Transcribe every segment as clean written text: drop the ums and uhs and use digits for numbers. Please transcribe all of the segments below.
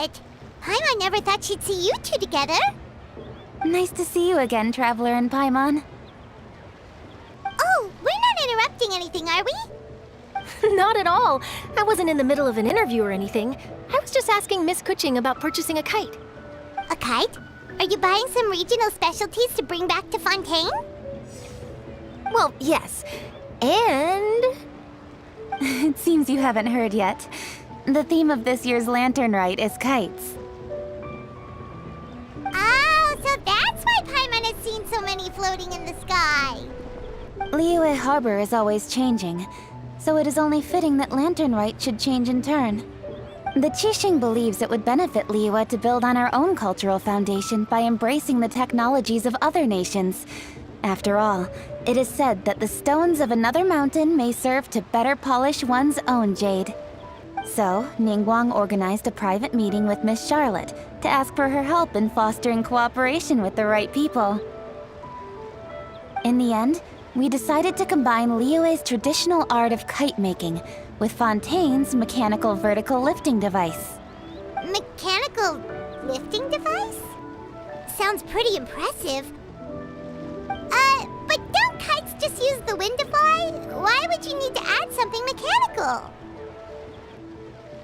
it. Paimon never thought she'd see you two together. Nice to see you again, Traveler and Paimon. Oh, we're not interrupting anything, are we? Not at all. I wasn't in the middle of an interview or anything. I was just asking Miss Kuching about purchasing a kite. A kite? Are you buying some regional specialties to bring back to Fontaine? Well, yes. And... It seems you haven't heard yet. The theme of this year's Lantern Rite is kites. Oh, so that's why Paimon has seen so many floating in the sky. Liyue Harbor is always changing, so it is only fitting that Lantern Rite should change in turn. The Qixing believes it would benefit Liyue to build on our own cultural foundation by embracing the technologies of other nations. After all, it is said that the stones of another mountain may serve to better polish one's own jade. So, Ningguang organized a private meeting with Miss Charlotte to ask for her help in fostering cooperation with the right people. In the end, we decided to combine Liyue's traditional art of kite making with Fontaine's mechanical vertical lifting device. Mechanical lifting device? Sounds pretty impressive. But don't kites just use the wind to fly? Why would you need to add something mechanical?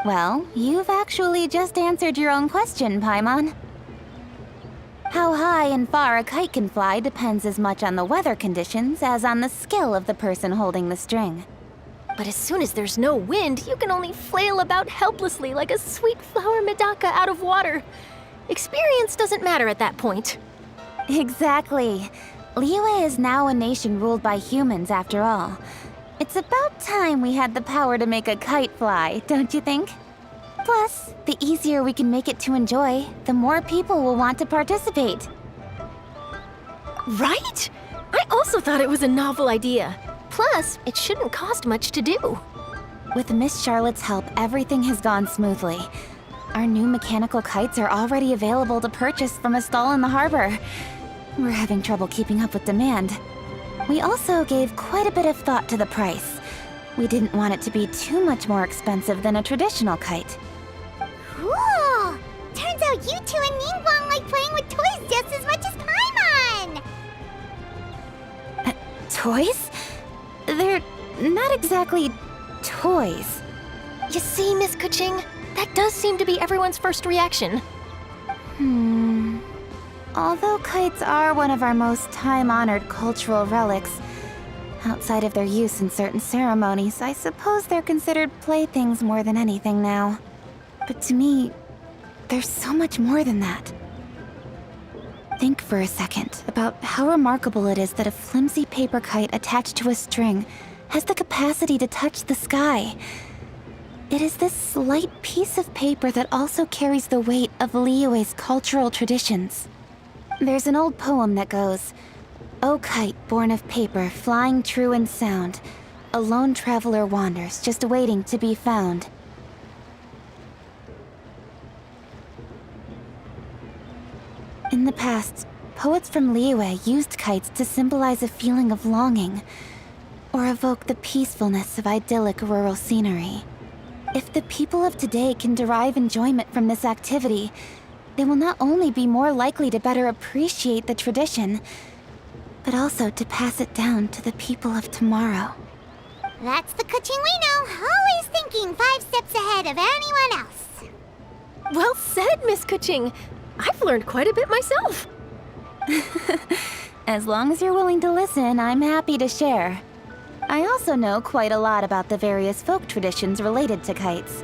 Well, you've actually just answered your own question, Paimon. How high and far a kite can fly depends as much on the weather conditions as on the skill of the person holding the string. But as soon as there's no wind, you can only flail about helplessly like a sweet flower medaka out of water. Experience doesn't matter at that point. Exactly. Liyue is now a nation ruled by humans, after all. It's about time we had the power to make a kite fly, don't you think? Plus, the easier we can make it to enjoy, the more people will want to participate. Right? I also thought it was a novel idea. Plus, it shouldn't cost much to do. With Miss Charlotte's help, everything has gone smoothly. Our new mechanical kites are already available to purchase from a stall in the harbor. We're having trouble keeping up with demand. We also gave quite a bit of thought to the price. We didn't want it to be too much more expensive than a traditional kite. Cool! Turns out you two and Ningguang like playing with toys just as much as Paimon! Toys? They're not exactly toys. You see, Miss Kuching? That does seem to be everyone's first reaction. Although kites are one of our most time-honored cultural relics, outside of their use in certain ceremonies, I suppose they're considered playthings more than anything now. But to me, there's so much more than that. Think for a second about how remarkable it is that a flimsy paper kite attached to a string has the capacity to touch the sky. It is this slight piece of paper that also carries the weight of Liyue's cultural traditions. There's an old poem that goes, "O kite born of paper, flying true and sound, a lone traveler wanders, just waiting to be found." In the past, poets from Liyue used kites to symbolize a feeling of longing, or evoke the peacefulness of idyllic rural scenery. If the people of today can derive enjoyment from this activity, they will not only be more likely to better appreciate the tradition, but also to pass it down to the people of tomorrow. That's the Kuching we know, always thinking 5 steps ahead of anyone else. Well said, Miss Kuching. I've learned quite a bit myself. As long as you're willing to listen, I'm happy to share. I also know quite a lot about the various folk traditions related to kites.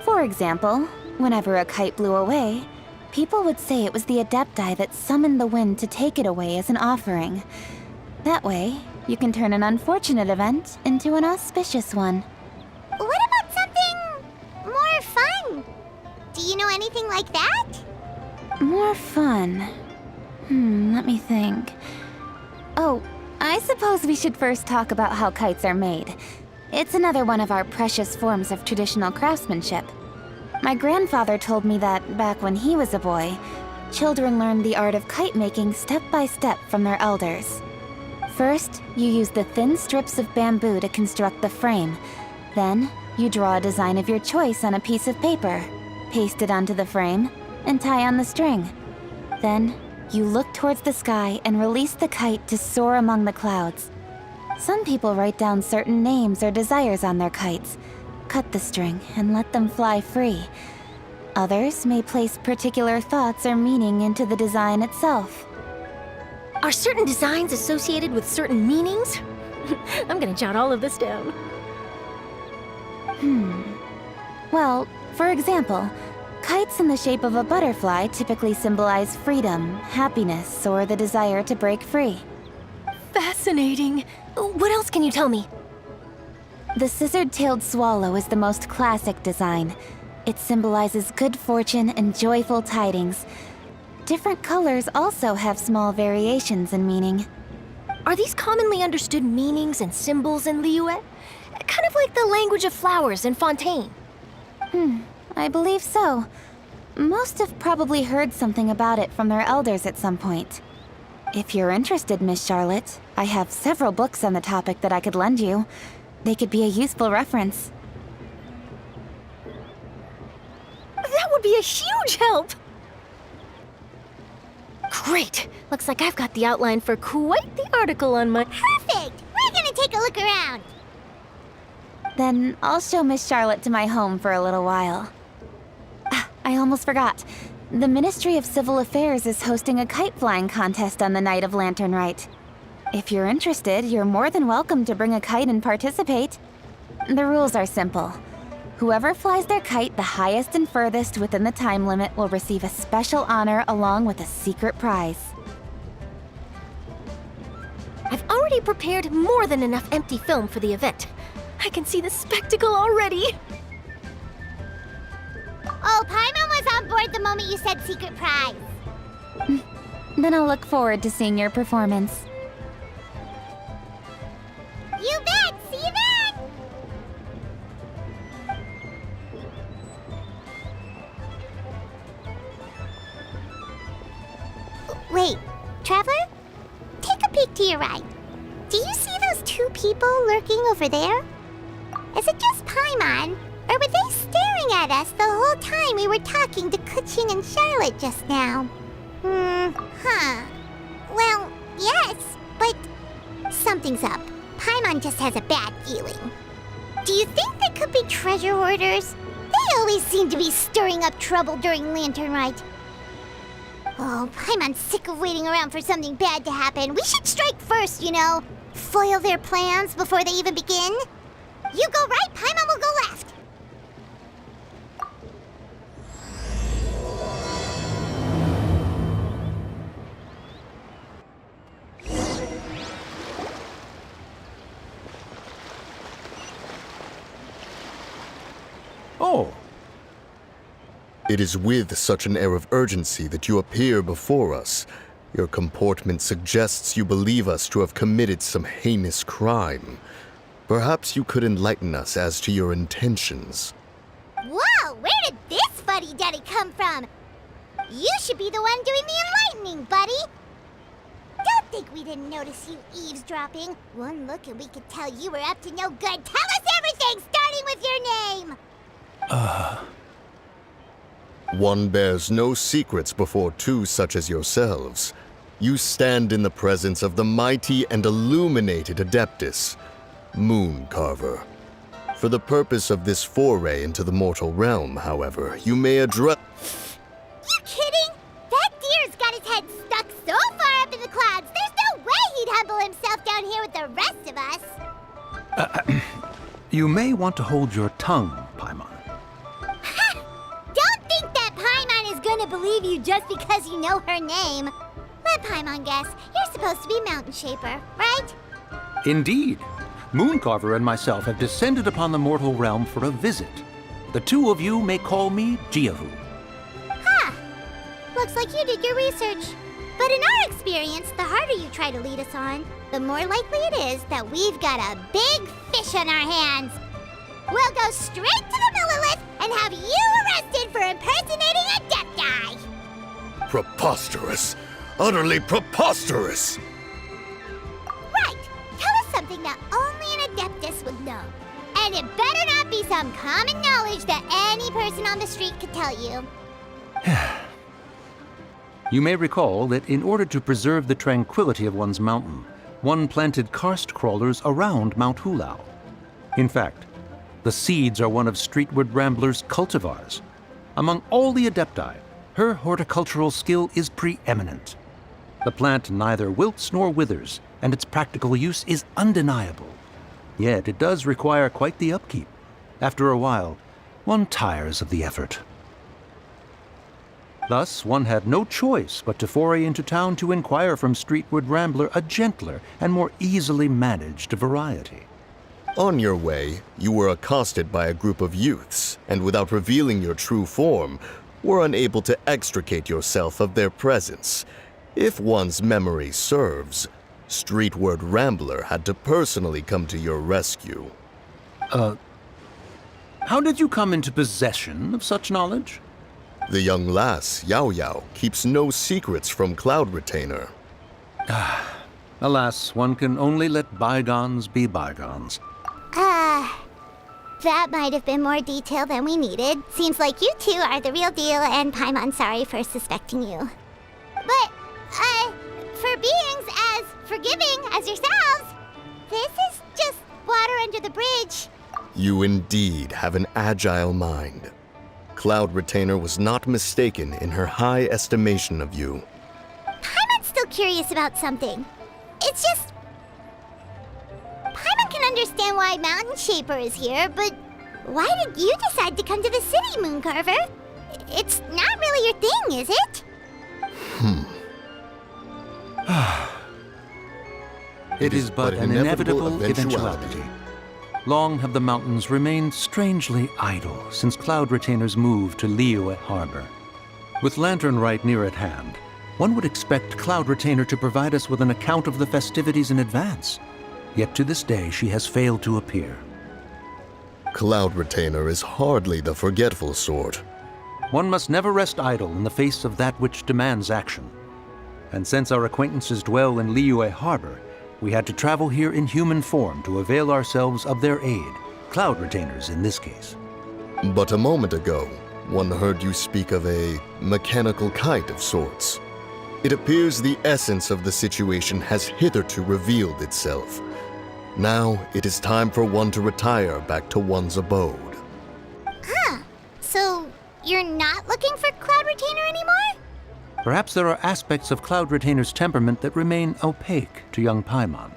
For example, whenever a kite blew away, people would say it was the Adepti that summoned the wind to take it away as an offering. That way, you can turn an unfortunate event into an auspicious one. What about something more fun? Do you know anything like that? More fun. Let me think. Oh, I suppose we should first talk about how kites are made. It's another one of our precious forms of traditional craftsmanship. My grandfather told me that, back when he was a boy, children learned the art of kite making step by step from their elders. First, you use the thin strips of bamboo to construct the frame. Then, you draw a design of your choice on a piece of paper. paste it onto the frame, and tie on the string. Then, you look towards the sky and release the kite to soar among the clouds. Some people write down certain names or desires on their kites, cut the string, and let them fly free. Others may place particular thoughts or meaning into the design itself. Are certain designs associated with certain meanings? I'm gonna jot all of this down. Well, for example, kites in the shape of a butterfly typically symbolize freedom, happiness, or the desire to break free. Fascinating. What else can you tell me? The scissor-tailed swallow is the most classic design. It symbolizes good fortune and joyful tidings. Different colors also have small variations in meaning. Are these commonly understood meanings and symbols in Liyue? Kind of like the language of flowers in Fontaine. I believe so. Most have probably heard something about it from their elders at some point. If you're interested, Miss Charlotte, I have several books on the topic that I could lend you. They could be a useful reference. That would be a huge help! Great! Looks like I've got the outline for quite the article on my... Perfect! We're gonna take a look around. Then I'll show Miss Charlotte to my home for a little while. I almost forgot. The Ministry of Civil Affairs is hosting a kite flying contest on the night of Lantern Rite. If you're interested, you're more than welcome to bring a kite and participate. The rules are simple. Whoever flies their kite the highest and furthest within the time limit will receive a special honor along with a secret prize. I've already prepared more than enough empty film for the event. I can see the spectacle already. Oh, Paimon was on board the moment you said secret prize. Then I'll look forward to seeing your performance. You bet! See you then! Wait, Traveler? Take a peek to your right. Do you see those two people lurking over there? Is it just Paimon? Or were they staring at us the whole time we were talking to Keqing and Charlotte just now? Well, yes, but something's up. Paimon just has a bad feeling. Do you think they could be treasure hoarders? They always seem to be stirring up trouble during Lantern Rite. Oh, Paimon's sick of waiting around for something bad to happen. We should strike first, you know. Foil their plans before they even begin. You go right, Paimon will go left. Oh. It is with such an air of urgency that you appear before us. Your comportment suggests you believe us to have committed some heinous crime. Perhaps you could enlighten us as to your intentions. Whoa, where did this fuddy-duddy come from? You should be the one doing the enlightening, buddy. Don't think we didn't notice you eavesdropping. One look and we could tell you were up to no good. Tell us everything, starting with your name. One bears no secrets before two such as yourselves. You stand in the presence of the mighty and illuminated Adeptus, Mooncarver. For the purpose of this foray into the mortal realm, however, you may address... You kidding? That deer's got his head stuck so far up in the clouds, there's no way he'd humble himself down here with the rest of us. You may want to hold your tongue, Paimon. Don't think that Paimon is gonna believe you just because you know her name. Let Paimon guess. You're supposed to be Mountain Shaper, right? Indeed. Mooncarver and myself have descended upon the mortal realm for a visit. The two of you may call me Jiahu. Looks like you did your research. But in our experience, the harder you try to lead us on, the more likely it is that we've got a big fish on our hands. We'll go straight to the Millelith and have you arrested for impersonating a Adepti. Preposterous! Utterly preposterous! Right. Tell us something that only an Adeptus would know. And it better not be some common knowledge that any person on the street could tell you. You may recall that in order to preserve the tranquility of one's mountain, one planted karst crawlers around Mount Hulao. In fact, the seeds are one of Streetward Rambler's cultivars. Among all the Adepti, her horticultural skill is preeminent. The plant neither wilts nor withers, and its practical use is undeniable. Yet it does require quite the upkeep. After a while, one tires of the effort. Thus, one had no choice but to foray into town to inquire from Streetward Rambler a gentler and more easily managed variety. On your way, you were accosted by a group of youths, and without revealing your true form, were unable to extricate yourself of their presence. If one's memory serves, Streetward Rambler had to personally come to your rescue. How did you come into possession of such knowledge? The young lass, Yao Yao, keeps no secrets from Cloud Retainer. Alas, one can only let bygones be bygones. That might have been more detail than we needed. Seems like you two are the real deal, and Paimon's sorry for suspecting you. But, for beings as forgiving as yourselves, this is just water under the bridge. You indeed have an agile mind. Cloud Retainer was not mistaken in her high estimation of you. Paimon's still curious about something. It's just... Paimon can understand why Mountain Shaper is here, but why did you decide to come to the city, Mooncarver? It's not really your thing, is it? It is but an inevitable eventuality. Long have the mountains remained strangely idle since Cloud Retainer's move to Liyue Harbor. With Lantern Rite near at hand, one would expect Cloud Retainer to provide us with an account of the festivities in advance. Yet to this day, she has failed to appear. Cloud Retainer is hardly the forgetful sort. One must never rest idle in the face of that which demands action. And since our acquaintances dwell in Liyue Harbor, we had to travel here in human form to avail ourselves of their aid, Cloud Retainers in this case. But a moment ago, one heard you speak of a mechanical kite of sorts. It appears the essence of the situation has hitherto revealed itself. Now it is time for one to retire back to one's abode. So, you're not looking for Cloud Retainer anymore? Perhaps there are aspects of Cloud Retainer's temperament that remain opaque to young Paimon.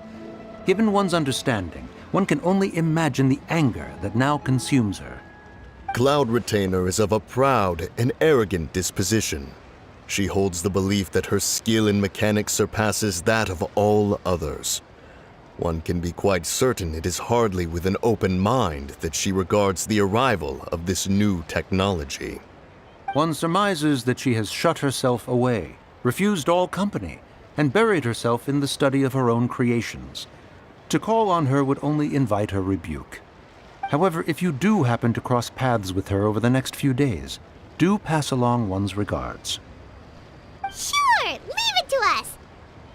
Given one's understanding, one can only imagine the anger that now consumes her. Cloud Retainer is of a proud and arrogant disposition. She holds the belief that her skill in mechanics surpasses that of all others. One can be quite certain it is hardly with an open mind that she regards the arrival of this new technology. One surmises that she has shut herself away, refused all company, and buried herself in the study of her own creations. To call on her would only invite her rebuke. However, if you do happen to cross paths with her over the next few days, do pass along one's regards. Sure, leave it to us.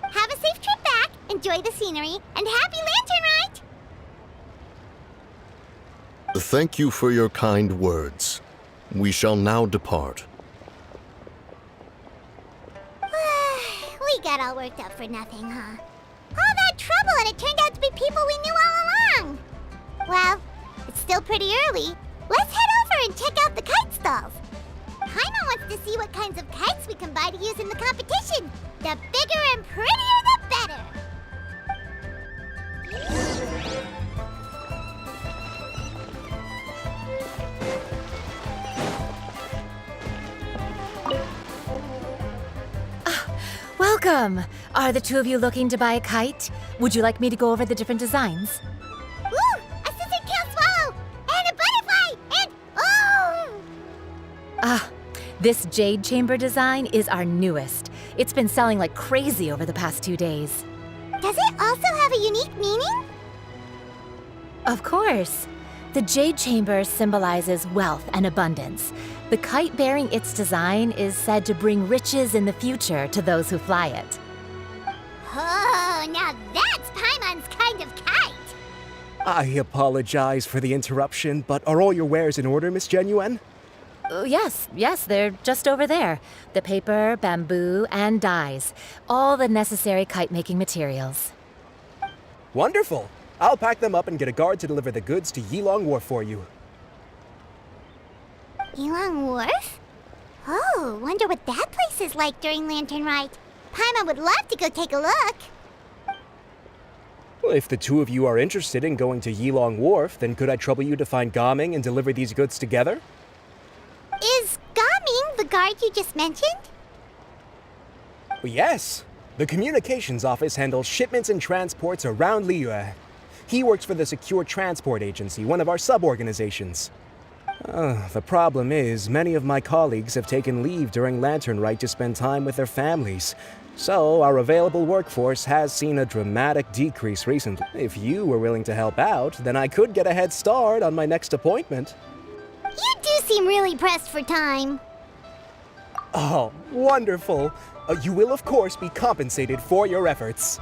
Have a safe trip back, enjoy the scenery, and happy Lantern Rite! Thank you for your kind words. We shall now depart. We got all worked up for nothing, huh? All that trouble and it turned out to be people we knew all along. Well, it's still pretty early. Let's head over and check out the kite stalls. Paimon wants to see what kinds of kites we can buy to use in the competition. The bigger and prettier, the better. Welcome! Are the two of you looking to buy a kite? Would you like me to go over the different designs? Ooh, a scissor tail swallow! And a butterfly! And oh! This Jade Chamber design is our newest. It's been selling like crazy over the past 2 days. Does it also have a unique meaning? Of course. The Jade Chamber symbolizes wealth and abundance. The kite bearing its design is said to bring riches in the future to those who fly it. Oh, now that's Paimon's kind of kite. I apologize for the interruption, but are all your wares in order, Miss Genuine? Yes, they're just over there. The paper, bamboo, and dyes. All the necessary kite-making materials. Wonderful. I'll pack them up and get a guard to deliver the goods to Yilong Wharf for you. Yilong Wharf? Oh, wonder what that place is like during Lantern Rite. Paimon would love to go take a look. Well, if the two of you are interested in going to Yilong Wharf, then could I trouble you to find Gaming and deliver these goods together? Is Gaming the guard you just mentioned? Well, yes. The communications office handles shipments and transports around Liyue. He works for the Secure Transport Agency, one of our sub-organizations. The problem is, many of my colleagues have taken leave during Lantern Rite to spend time with their families. So, our available workforce has seen a dramatic decrease recently. If you were willing to help out, then I could get a head start on my next appointment. You do seem really pressed for time. Oh, wonderful! You will, of course, be compensated for your efforts.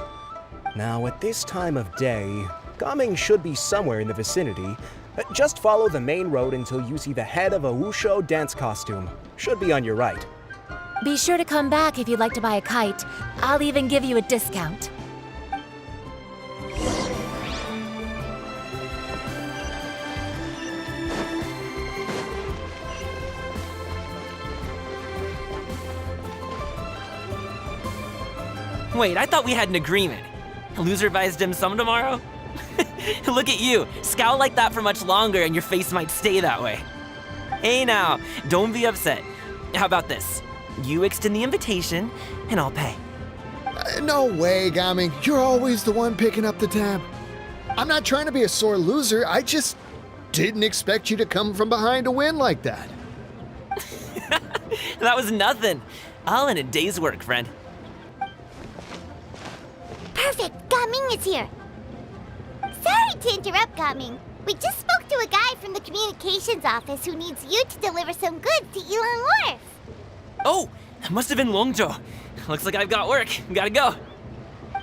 Now, at this time of day, Gaming should be somewhere in the vicinity. Just follow the main road until you see the head of a Wushu dance costume. Should be on your right. Be sure to come back if you'd like to buy a kite. I'll even give you a discount. Wait, I thought we had an agreement. Loser buys dim sum tomorrow? Look at you, scowl like that for much longer and your face might stay that way. Hey now, don't be upset. How about this? You extend the invitation, and I'll pay. No way, Gaming. You're always the one picking up the tab. I'm not trying to be a sore loser. I just didn't expect you to come from behind to win like that. That was nothing. All in a day's work, friend. Perfect, Gaming is here. Sorry to interrupt, Gaming. We just spoke to a guy from the communications office who needs you to deliver some goods to Yilong Wharf. Oh, it must have been Longzhou. Looks like I've got work. Gotta go.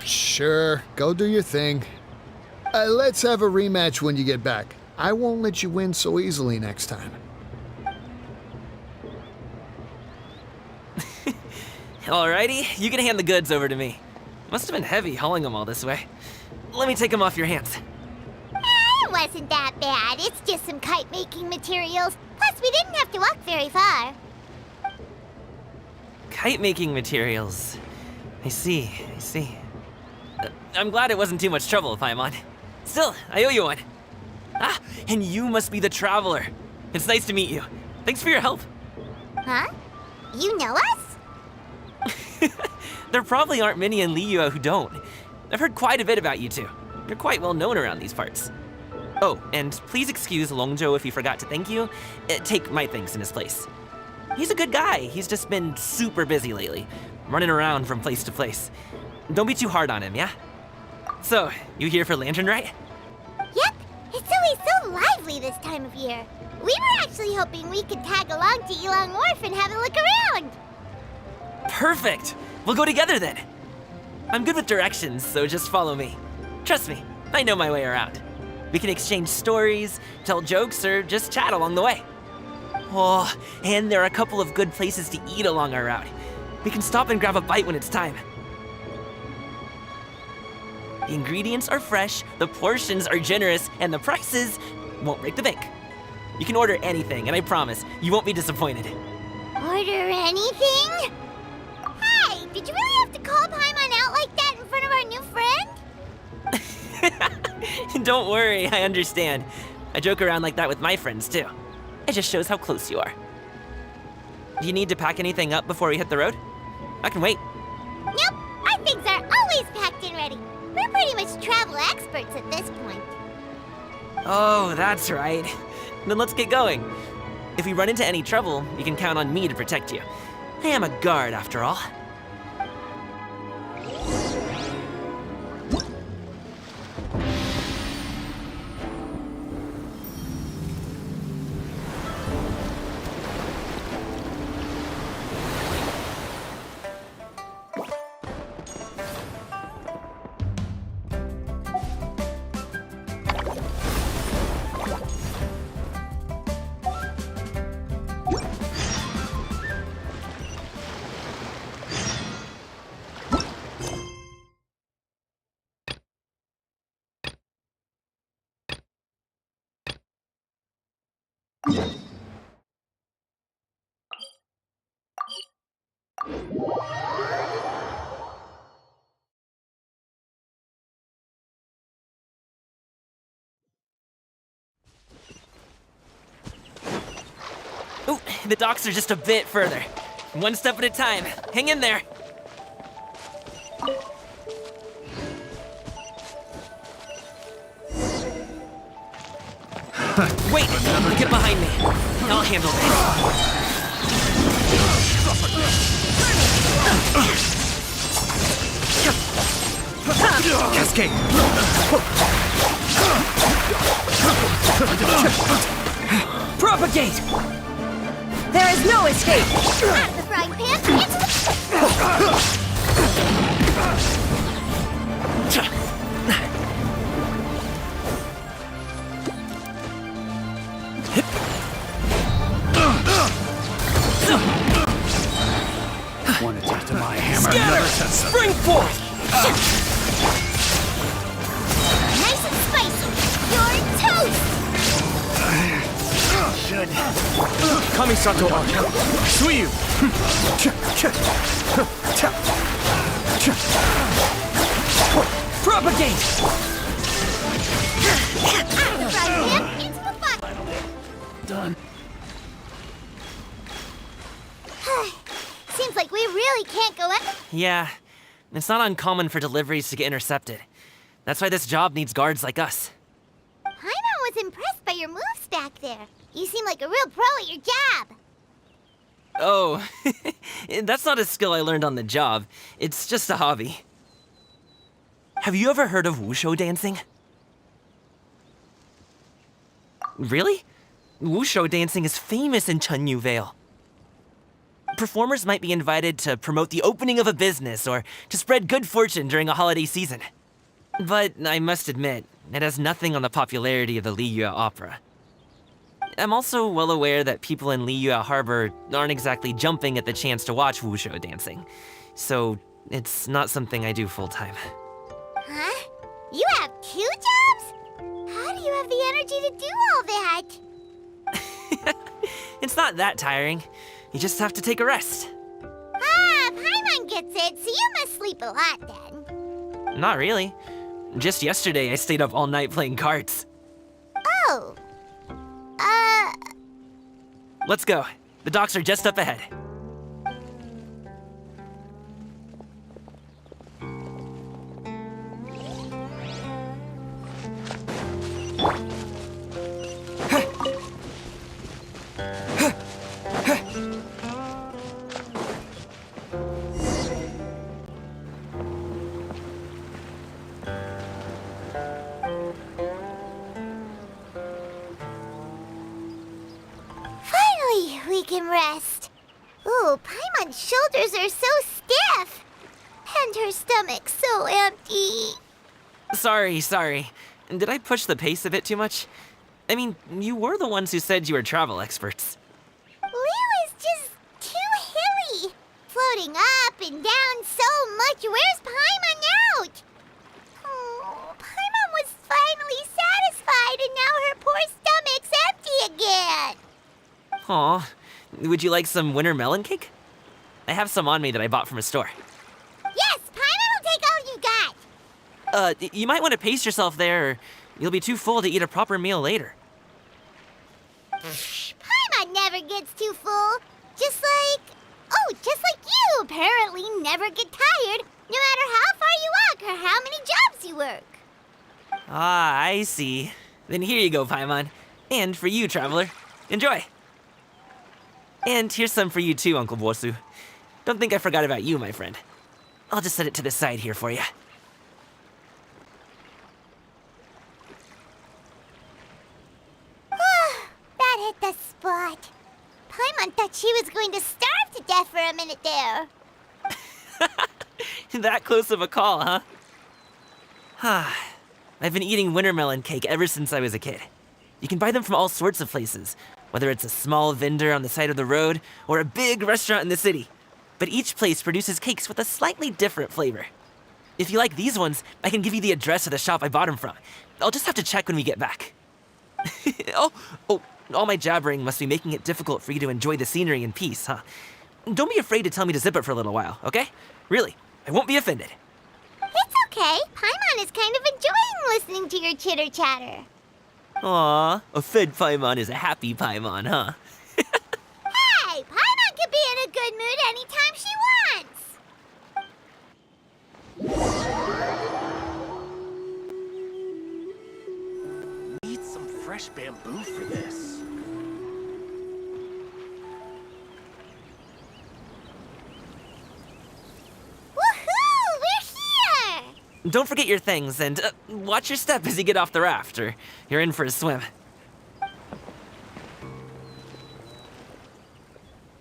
Sure, go do your thing. Let's have a rematch when you get back. I won't let you win so easily next time. Alrighty, you can hand the goods over to me. Must have been heavy hauling them all this way. Let me take them off your hands. It wasn't that bad. It's just some kite-making materials. Plus, we didn't have to walk very far. Kite-making materials. I see. I'm glad it wasn't too much trouble, Paimon. Still, I owe you one. Ah, and you must be the traveler. It's nice to meet you. Thanks for your help. Huh? You know us? There probably aren't many in Liyue who don't. I've heard quite a bit about you two. You're quite well known around these parts. Oh, and please excuse Longzhou if he forgot to thank you. Take my thanks in his place. He's a good guy. He's just been super busy lately, running around from place to place. Don't be too hard on him, yeah? So, you here for Lantern Rite? Yep. It's always so lively this time of year. We were actually hoping we could tag along to Yilong Wharf and have a look around. Perfect! We'll go together then. I'm good with directions, so just follow me. Trust me, I know my way around. We can exchange stories, tell jokes, or just chat along the way. Oh, and there are a couple of good places to eat along our route. We can stop and grab a bite when it's time. The ingredients are fresh, the portions are generous, and the prices won't break the bank. You can order anything, and I promise, you won't be disappointed. Order anything? Hey, did you really have to call Paimon out like that in front of our new friend? Don't worry, I understand. I joke around like that with my friends, too. It just shows how close you are. Do you need to pack anything up before we hit the road? I can wait. Nope, our things are always packed and ready. We're pretty much travel experts at this point. Oh, that's right. Then let's get going. If we run into any trouble, you can count on me to protect you. I am a guard, after all. The docks are just a bit further. One step at a time. Hang in there. Wait! Get behind me. I'll handle this. Cascade! Propagate! There is no escape! Out of the frying pan, into the... One attack to my hammer. Scatter! Spring forth! Nice and spicy. You're toast! Kamisato Arc. Suiyu! Propagate! Out of the frying pan, into the fire. Done. Seems like we really can't go in. Yeah, it's not uncommon for deliveries to get intercepted. That's why this job needs guards like us. Paimon was impressed by your moves back there. You seem like a real pro at your job. Oh, that's not a skill I learned on the job. It's just a hobby. Have you ever heard of wushu dancing? Really? Wushu dancing is famous in Chunyu Vale. Performers might be invited to promote the opening of a business or to spread good fortune during a holiday season. But I must admit, it has nothing on the popularity of the Liyue Opera. I'm also well aware that people in Liyue Harbor aren't exactly jumping at the chance to watch wushu dancing, so it's not something I do full-time. Huh? You have 2 jobs? How do you have the energy to do all that? It's not that tiring. You just have to take a rest. Ah, Paimon gets it, so you must sleep a lot then. Not really. Just yesterday, I stayed up all night playing cards. Oh. Let's go. The docks are just up ahead. Finally, we can rest. Ooh, Paimon's shoulders are so stiff. And her stomach so empty. Sorry. Did I push the pace a bit too much? I mean, you were the ones who said you were travel experts. Liu is just too hilly. Floating up and down so much. Where's Paimon out? Oh, Paimon was finally satisfied and now her poor stomach's empty again. Aw, would you like some winter melon cake? I have some on me that I bought from a store. Yes, Paimon will take all you got. You might want to pace yourself there, or you'll be too full to eat a proper meal later. Paimon never gets too full. Just like you apparently never get tired, no matter how far you walk or how many jobs you work. Ah, I see. Then here you go, Paimon. And for you, traveler. Enjoy. And here's some for you too, Uncle Bosu. Don't think I forgot about you, my friend. I'll just set it to the side here for you. That hit the spot. Paimon thought she was going to starve to death for a minute there. That close of a call, huh? I've been eating winter melon cake ever since I was a kid. You can buy them from all sorts of places, whether it's a small vendor on the side of the road or a big restaurant in the city. But each place produces cakes with a slightly different flavor. If you like these ones, I can give you the address of the shop I bought them from. I'll just have to check when we get back. Oh, all my jabbering must be making it difficult for you to enjoy the scenery in peace, huh? Don't be afraid to tell me to zip it for a little while, okay? Really, I won't be offended. It's okay. Paimon is kind of enjoying listening to your chitter-chatter. Aw, a fed Paimon is a happy Paimon, huh? anytime she wants! Need some fresh bamboo for this. Woohoo! We're here! Don't forget your things, and watch your step as you get off the raft, or you're in for a swim.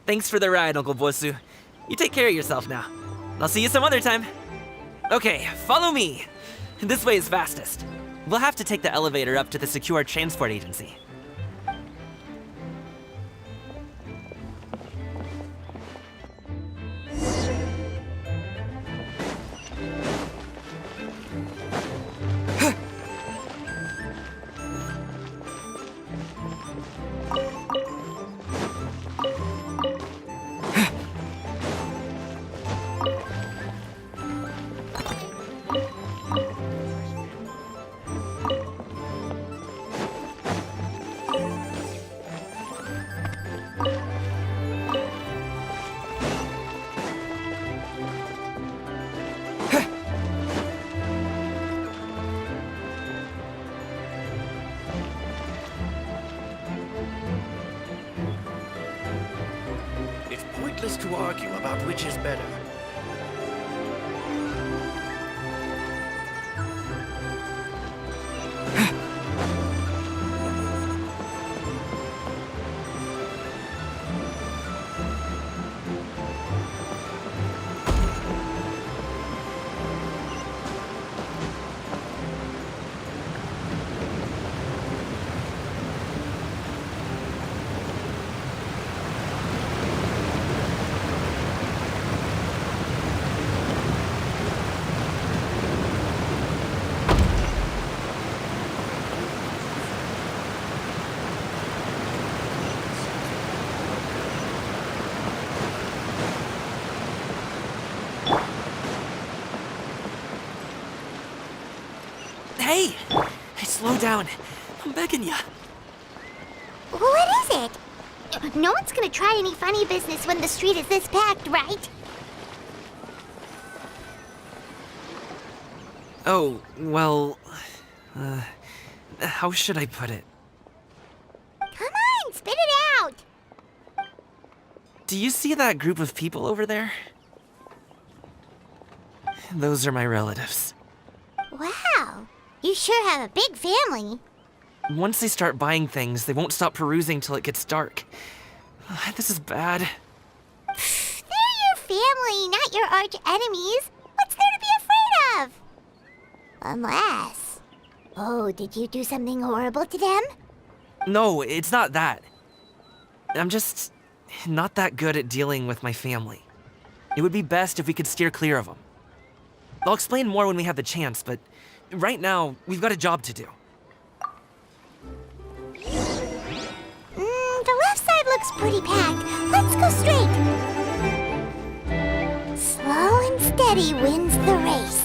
Thanks for the ride, Uncle Bosu. You take care of yourself now. I'll see you some other time. Okay, follow me. This way is fastest. We'll have to take the elevator up to the Secure Transport Agency. It's pointless to argue about which is better. Hey! Hey, slow down. I'm begging ya. What is it? No one's gonna try any funny business when the street is this packed, right? Oh, well... how should I put it? Come on, spit it out! Do you see that group of people over there? Those are my relatives. Wow, you sure have a big family. Once they start buying things, they won't stop perusing till it gets dark. This is bad. They're your family, not your arch enemies. What's there to be afraid of? Unless... Oh, did you do something horrible to them? No, it's not that. I'm just not that good at dealing with my family. It would be best if we could steer clear of them. I'll explain more when we have the chance, but right now, we've got a job to do. The left side looks pretty packed. Let's go straight. Slow and steady wins the race.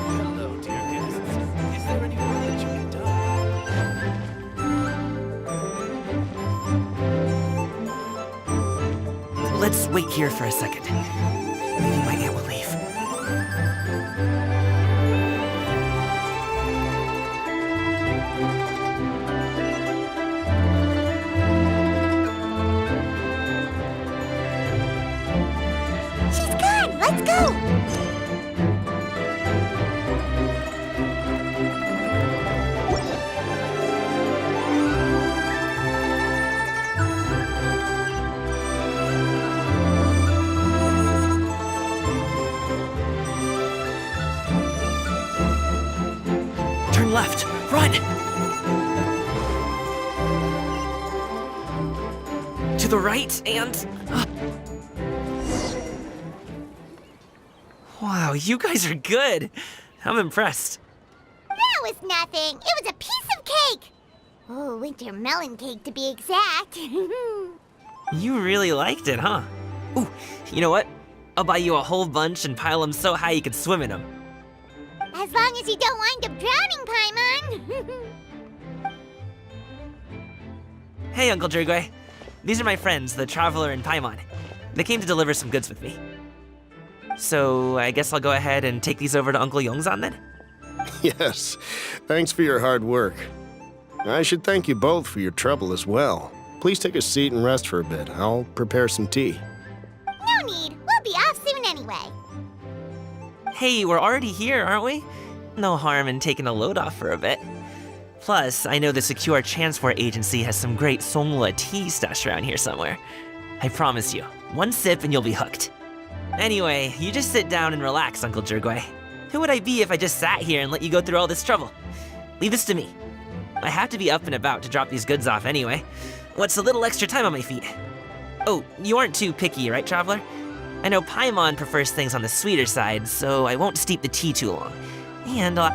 Hello, dear guests. Is there any work that you need done? Let's wait here for a second. Maybe my aunt will leave. She's gone. Let's go. Turn left. Run! To the right and... Wow, you guys are good. I'm impressed. That was nothing. It was a piece of cake. Oh, winter melon cake to be exact. You really liked it, huh? Ooh, you know what? I'll buy you a whole bunch and pile them so high you could swim in them. As long as you don't wind up drowning, Paimon. Hey, Uncle Jirgwe. These are my friends, the Traveler and Paimon. They came to deliver some goods with me. So, I guess I'll go ahead and take these over to Uncle Yongzan then? Yes, thanks for your hard work. I should thank you both for your trouble as well. Please take a seat and rest for a bit. I'll prepare some tea. No need. We'll be off soon anyway. Hey, we're already here, aren't we? No harm in taking a load off for a bit. Plus, I know the Secure Transport Agency has some great Songhua tea stashed around here somewhere. I promise you, one sip and you'll be hooked. Anyway, you just sit down and relax, Uncle Jirgwe. Who would I be if I just sat here and let you go through all this trouble? Leave this to me. I have to be up and about to drop these goods off anyway. What's a little extra time on my feet? Oh, you aren't too picky, right, Traveler? I know Paimon prefers things on the sweeter side, so I won't steep the tea too long. And, Aw,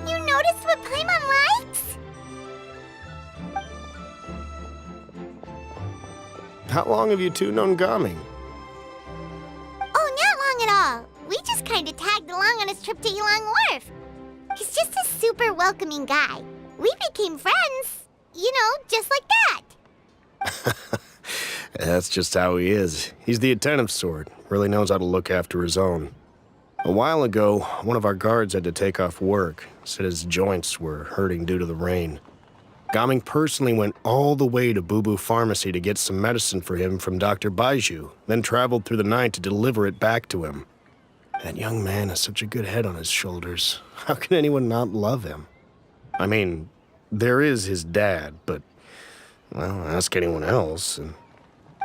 you noticed what Paimon likes? How long have you two known Gaming? Oh, not long at all. We just kind of tagged along on his trip to Yulong Wharf. He's just a super welcoming guy. We became friends, you know, just like that. That's just how he is. He's the attentive sort, really knows how to look after his own. A while ago, one of our guards had to take off work, said his joints were hurting due to the rain. Gaming personally went all the way to Boo Boo Pharmacy to get some medicine for him from Dr. Baiju, then traveled through the night to deliver it back to him. That young man has such a good head on his shoulders. How can anyone not love him? I mean, there is his dad, but, well, ask anyone else, and...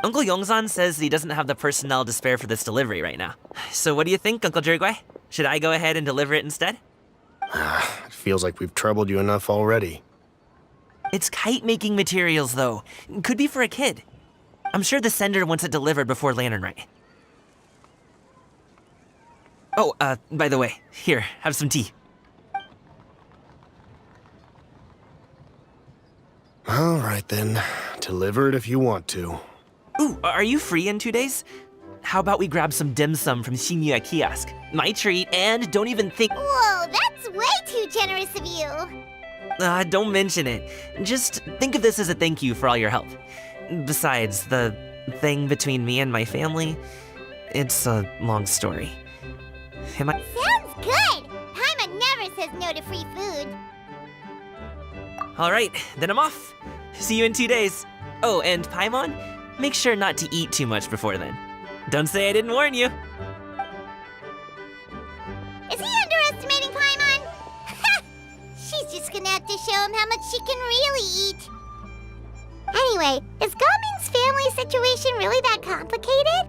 Uncle Yongzan says he doesn't have the personnel to spare for this delivery right now. So what do you think, Uncle Jirgwe? Should I go ahead and deliver it instead? It feels like we've troubled you enough already. It's kite-making materials, though. Could be for a kid. I'm sure the sender wants it delivered before Lantern Rite. Oh, by the way, here, have some tea. All right, then. Deliver it if you want to. Ooh, are you free in 2 days? How about we grab some dim sum from Shinya Kiosk? My treat, and don't even think— Whoa, that's way too generous of you. Don't mention it. Just think of this as a thank you for all your help. Besides, the thing between me and my family, it's a long story. Am I— Sounds good. Paimon never says no to free food. All right, then I'm off. See you in 2 days. Oh, and Paimon, make sure not to eat too much before then. Don't say I didn't warn you. Is he underestimating Paimon? She's just gonna have to show him how much she can really eat. Anyway, is Gaming's family situation really that complicated?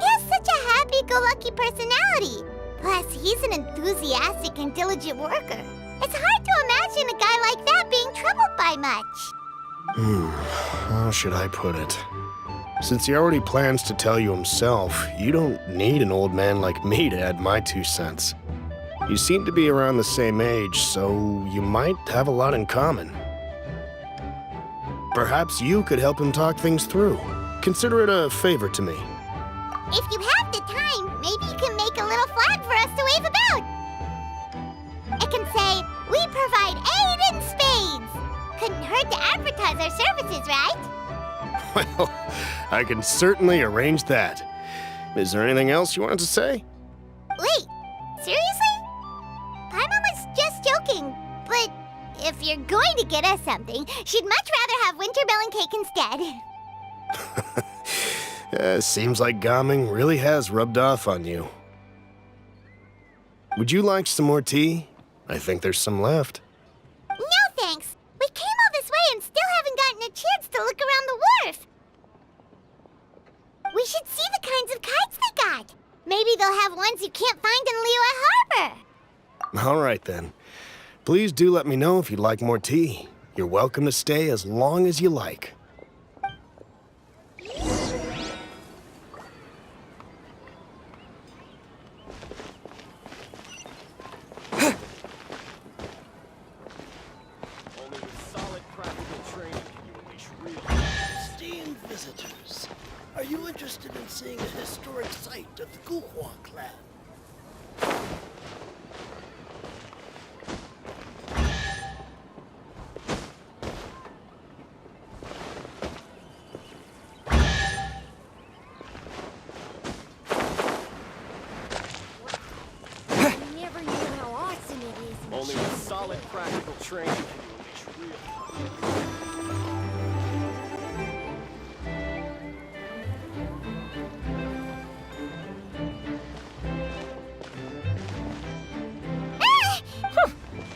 He has such a happy-go-lucky personality. Plus, he's an enthusiastic and diligent worker. It's hard to imagine a guy like that being troubled by much. How should I put it? Since he already plans to tell you himself, you don't need an old man like me to add my 2 cents. You seem to be around the same age, so you might have a lot in common. Perhaps you could help him talk things through. Consider it a favor to me. If you have the time, maybe you can make a little flag for us to wave about. It can say, "We provide aid in spades." Couldn't hurt to advertise our services, right? Well, I can certainly arrange that. Is there anything else you wanted to say? Wait, seriously? Paimon was just joking, but if you're going to get us something, she'd much rather have winter melon cake instead. Seems like Gaming really has rubbed off on you. Would you like some more tea? I think there's some left. No thanks. We came all this way and still haven't gotten a chance to look around the wharf. We should see the kinds of kites they got. Maybe they'll have ones you can't find in Liyue Harbor. All right, then. Please do let me know if you'd like more tea. You're welcome to stay as long as you like. Only with solid visitors. Are you interested in seeing a historic site of the Guhua clan? Never knew how awesome it is. Only with solid practical training can you unleash real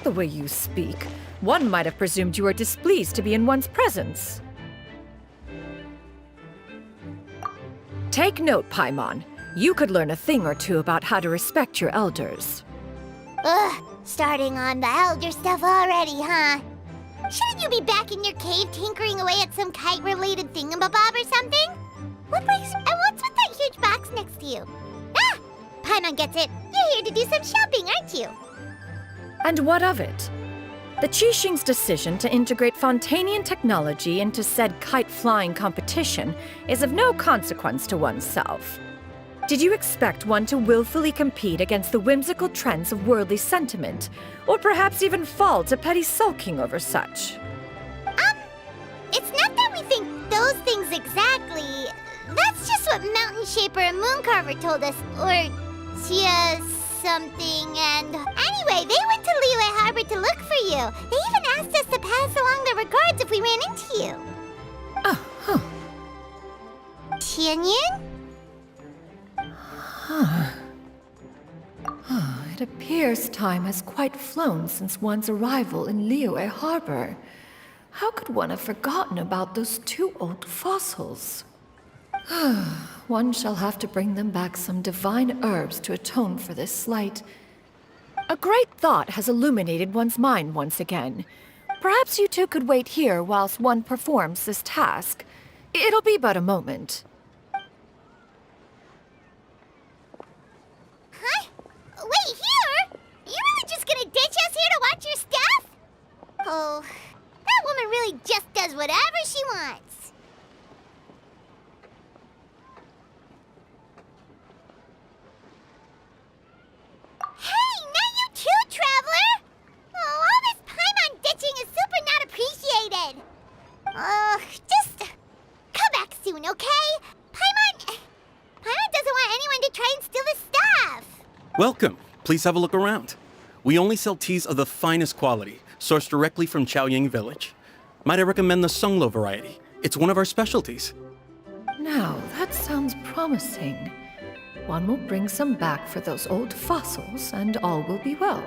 The way you speak, one might have presumed you were displeased to be in one's presence. Take note, Paimon. You could learn a thing or two about how to respect your elders. Ugh, starting on the elder stuff already, huh? Shouldn't you be back in your cave tinkering away at some kite-related thingamabob or something? What's with that huge box next to you? Ah! Paimon gets it. You're here to do some shopping, aren't you? And what of it? The Qixing's decision to integrate Fontanian technology into said kite-flying competition is of no consequence to oneself. Did you expect one to willfully compete against the whimsical trends of worldly sentiment, or perhaps even fall to petty sulking over such? It's not that we think those things exactly. That's just what Mountain Shaper and Mooncarver told us, or Tia something, and anyway, they went to Liyue Harbor to look for you. They even asked us to pass along their regards if we ran into you. Oh, huh. Tianyin? It appears time has quite flown since one's arrival in Liyue Harbor. How could one have forgotten about those two old fossils? One shall have to bring them back some divine herbs to atone for this slight. A great thought has illuminated one's mind once again. Perhaps you two could wait here whilst one performs this task. It'll be but a moment. Huh? Wait, here? You really just gonna ditch us here to watch your stuff? Oh, that woman really just does whatever she wants. Hey, not you too, Traveler! Oh, all this Paimon ditching is super not appreciated. Just come back soon, okay? Paimon doesn't want anyone to try and steal his stuff. Welcome. Please have a look around. We only sell teas of the finest quality, sourced directly from Chaoying Village. Might I recommend the Sunglo variety? It's one of our specialties. Now, that sounds promising. One will bring some back for those old fossils, and all will be well.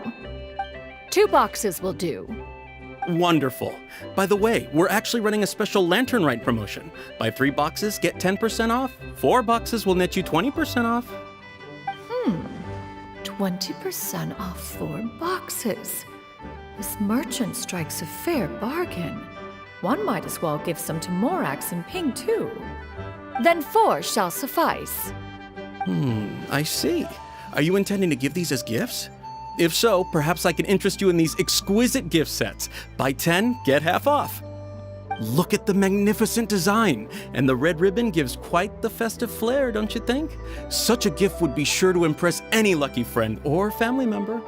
2 boxes will do. Wonderful. By the way, we're actually running a special Lantern Rite promotion. Buy 3 boxes, get 10% off. 4 boxes will net you 20% off. 20% off 4 boxes. This merchant strikes a fair bargain. One might as well give some to Morax and Ping, too. Then 4 shall suffice. I see. Are you intending to give these as gifts? If so, perhaps I can interest you in these exquisite gift sets. Buy 10, get half off. Look at the magnificent design, and the red ribbon gives quite the festive flair, don't you think? Such a gift would be sure to impress any lucky friend or family member.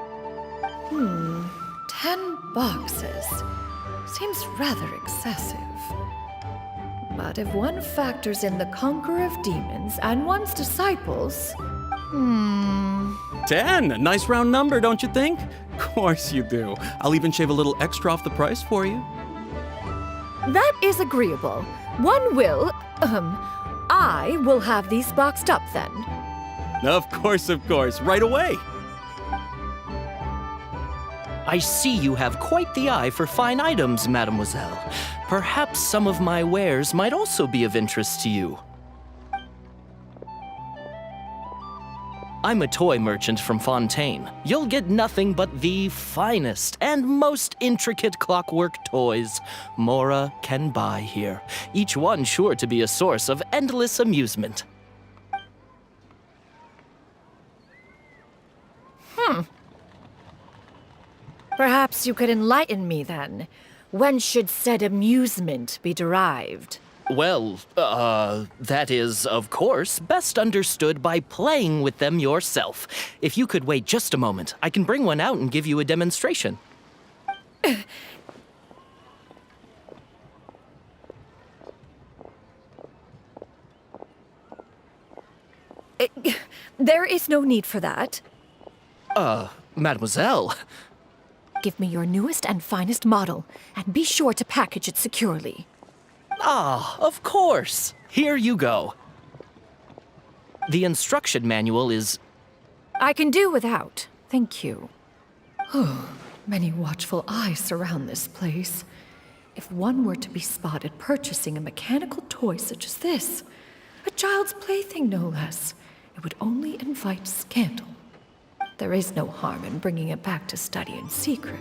10 boxes. Seems rather excessive. But if one factors in the Conqueror of Demons and one's disciples... 10! A nice round number, don't you think? Of course you do. I'll even shave a little extra off the price for you. That is agreeable. One will... I will have these boxed up then. Of course, right away. I see you have quite the eye for fine items, mademoiselle. Perhaps some of my wares might also be of interest to you. I'm a toy merchant from Fontaine. You'll get nothing but the finest and most intricate clockwork toys Mora can buy here, each one sure to be a source of endless amusement. Perhaps you could enlighten me then. When should said amusement be derived? Well, that is, of course, best understood by playing with them yourself. If you could wait just a moment, I can bring one out and give you a demonstration. There is no need for that. Mademoiselle. Give me your newest and finest model, and be sure to package it securely. Ah, of course. Here you go. The instruction manual is... I can do without, thank you. Many watchful eyes surround this place. If one were to be spotted purchasing a mechanical toy such as this, a child's plaything no less, it would only invite scandal. There is no harm in bringing it back to study in secret.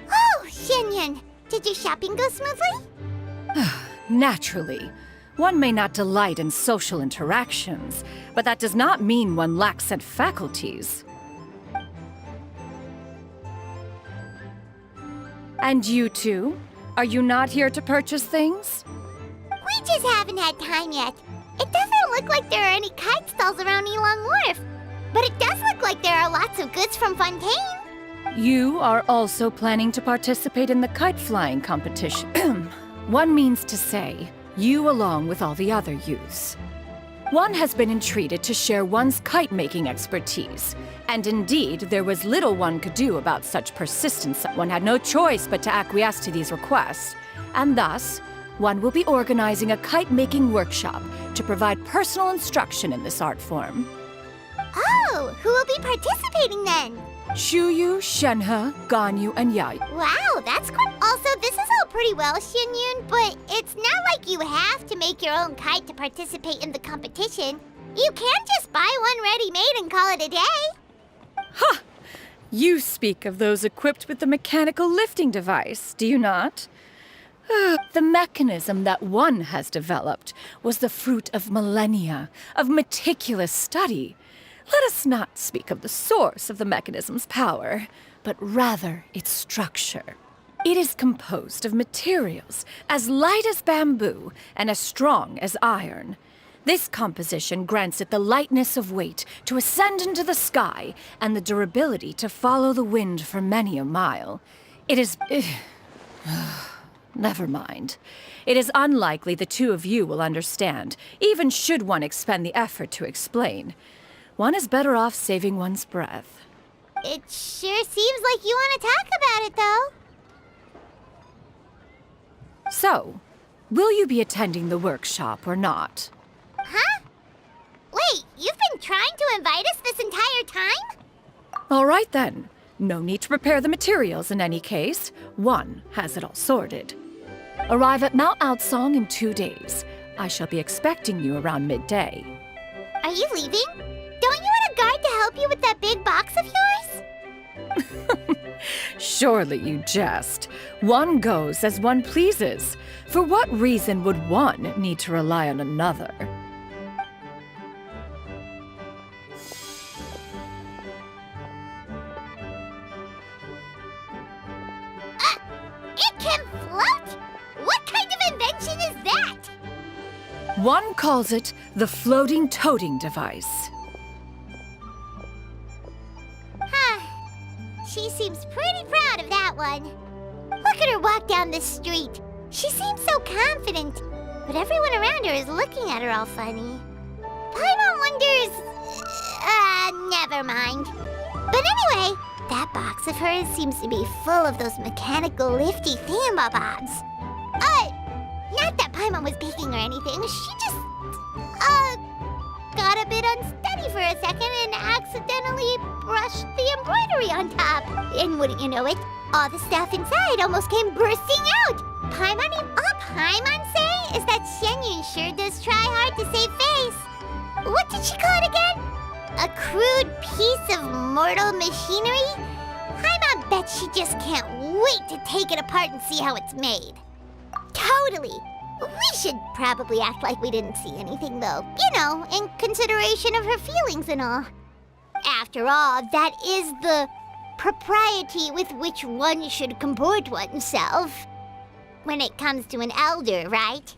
Oh, Xianyun, did your shopping go smoothly? Naturally. One may not delight in social interactions, but that does not mean one lacks said faculties. And you two? Are you not here to purchase things? We just haven't had time yet. It doesn't look like there are any kite stalls around Elong Wharf, but it does look like there are lots of goods from Fontaine. You are also planning to participate in the kite flying competition. One means to say, you along with all the other youths. One has been entreated to share one's kite-making expertise, and indeed, there was little one could do about such persistence. One had no choice but to acquiesce to these requests, and thus, one will be organizing a kite-making workshop to provide personal instruction in this art form. Oh, who will be participating then? Shuyu, Shenhe, Ganyu, and Yai. Wow, that's cool. Also, this is all pretty well, Xianyun, but it's not like you have to make your own kite to participate in the competition. You can just buy one ready-made and call it a day. Ha! You speak of those equipped with the mechanical lifting device, do you not? The mechanism that one has developed was the fruit of millennia of meticulous study. Let us not speak of the source of the mechanism's power, but rather its structure. It is composed of materials as light as bamboo and as strong as iron. This composition grants it the lightness of weight to ascend into the sky and the durability to follow the wind for many a mile. It is... Never mind. It is unlikely the two of you will understand, even should one expend the effort to explain. One is better off saving one's breath. It sure seems like you want to talk about it, though. So, will you be attending the workshop or not? Huh? Wait, you've been trying to invite us this entire time? All right then. No need to prepare the materials in any case. One has it all sorted. Arrive at Mount Outsong in 2 days. I shall be expecting you around midday. Are you leaving? Don't you want a guard to help you with that big box of yours? Surely you jest. One goes as one pleases. For what reason would one need to rely on another? It can float? What kind of invention is that? One calls it the floating toting device. She seems pretty proud of that one. Look at her walk down the street. She seems so confident, but everyone around her is looking at her all funny. Paimon wonders... never mind. But anyway, that box of hers seems to be full of those mechanical lifty thingamabobs. Not that Paimon was peeking or anything. She just, got a bit unsteady for a second and accidentally brushed the embroidery on top. And wouldn't you know it, all the stuff inside almost came bursting out. All Paimon say is that Xianyun sure does try hard to save face. What did she call it again? A crude piece of mortal machinery? Paimon bets she just can't wait to take it apart and see how it's made. Totally. We should probably act like we didn't see anything, though. You know, in consideration of her feelings and all. After all, that is the propriety with which one should comport oneself when it comes to an elder, right?